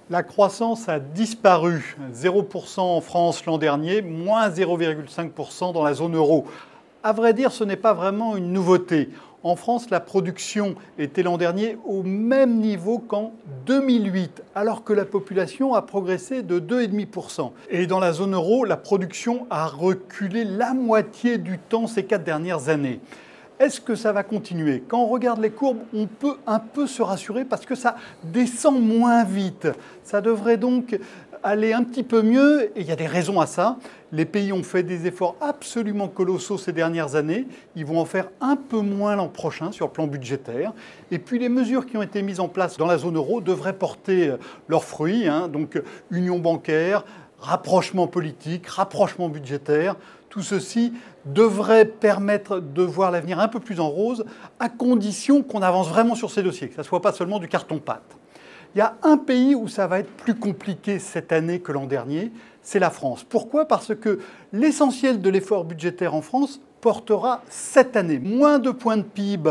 La croissance a disparu, 0% en France l'an dernier, moins 0,5% dans la zone euro. À vrai dire, ce n'est pas vraiment une nouveauté. En France, la production était l'an dernier au même niveau qu'en 2008, alors que la population a progressé de 2,5%. Et dans la zone euro, la production a reculé la moitié du temps ces 4 dernières années. Est-ce que ça va continuer? Quand on regarde les courbes, on peut un peu se rassurer parce que ça descend moins vite. Ça devrait donc aller un petit peu mieux et il y a des raisons à ça. Les pays ont fait des efforts absolument colossaux ces dernières années. Ils vont en faire un peu moins l'an prochain sur le plan budgétaire. Et puis les mesures qui ont été mises en place dans la zone euro devraient porter leurs fruits. Donc union bancaire, rapprochement politique, rapprochement budgétaire. Tout ceci devrait permettre de voir l'avenir un peu plus en rose, à condition qu'on avance vraiment sur ces dossiers, que ça ne soit pas seulement du carton-pâte. Il y a un pays où ça va être plus compliqué cette année que l'an dernier, c'est la France. Pourquoi? Parce que l'essentiel de l'effort budgétaire en France portera cette année. Moins de points de PIB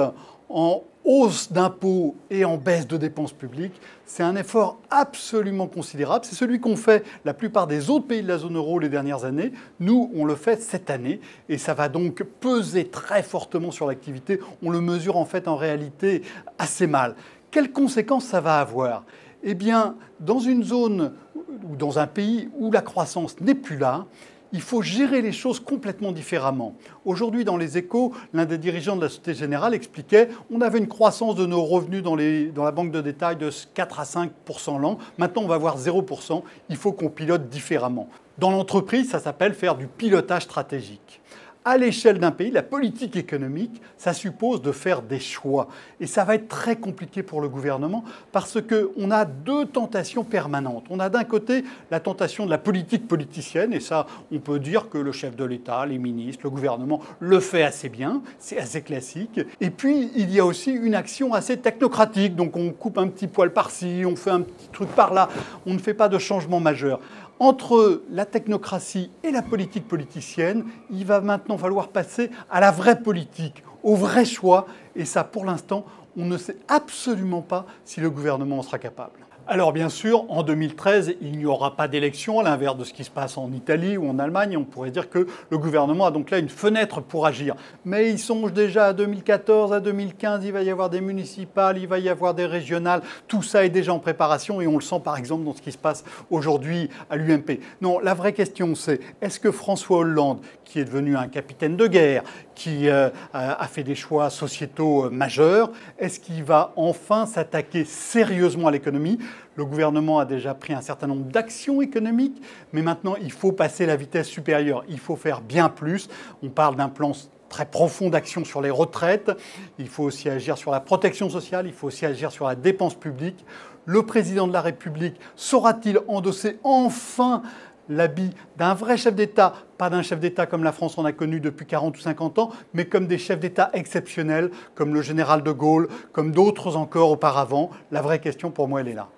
en hausse d'impôts et en baisse de dépenses publiques, c'est un effort absolument considérable. C'est celui qu'ont fait la plupart des autres pays de la zone euro les dernières années. Nous, on le fait cette année et ça va donc peser très fortement sur l'activité. On le mesure en fait en réalité assez mal. Quelles conséquences ça va avoir? Eh bien, dans une zone ou dans un pays où la croissance n'est plus là, il faut gérer les choses complètement différemment. Aujourd'hui, dans les Échos, l'un des dirigeants de la Société Générale expliquait qu'on avait une croissance de nos revenus dans la banque de détail de 4 à 5% l'an. Maintenant, on va avoir 0%. Il faut qu'on pilote différemment. Dans l'entreprise, ça s'appelle faire du pilotage stratégique. À l'échelle d'un pays, la politique économique, ça suppose de faire des choix. Et ça va être très compliqué pour le gouvernement parce qu'on a deux tentations permanentes. On a d'un côté la tentation de la politique politicienne, et ça, on peut dire que le chef de l'État, les ministres, le gouvernement le fait assez bien, c'est assez classique. Et puis, il y a aussi une action assez technocratique, donc on coupe un petit poil par-ci, on fait un petit truc par-là, on ne fait pas de changement majeur. Entre la technocratie et la politique politicienne, il va maintenant falloir passer à la vraie politique, au vrai choix. Et ça, pour l'instant, on ne sait absolument pas si le gouvernement en sera capable. Alors bien sûr, en 2013, il n'y aura pas d'élection, à l'inverse de ce qui se passe en Italie ou en Allemagne. On pourrait dire que le gouvernement a donc là une fenêtre pour agir. Mais il songe déjà à 2014, à 2015, il va y avoir des municipales, il va y avoir des régionales. Tout ça est déjà en préparation et on le sent par exemple dans ce qui se passe aujourd'hui à l'UMP. Non, la vraie question c'est, est-ce que François Hollande, qui est devenu un capitaine de guerre, qui a fait des choix sociétaux majeurs, est-ce qu'il va enfin s'attaquer sérieusement à l'économie? Le gouvernement a déjà pris un certain nombre d'actions économiques, mais maintenant il faut passer la vitesse supérieure. Il faut faire bien plus. On parle d'un plan très profond d'action sur les retraites. Il faut aussi agir sur la protection sociale. Il faut aussi agir sur la dépense publique. Le président de la République saura-t-il endosser enfin l'habit d'un vrai chef d'État, pas d'un chef d'État comme la France en a connu depuis 40 ou 50 ans, mais comme des chefs d'État exceptionnels, comme le général de Gaulle, comme d'autres encore auparavant? La vraie question pour moi, elle est là.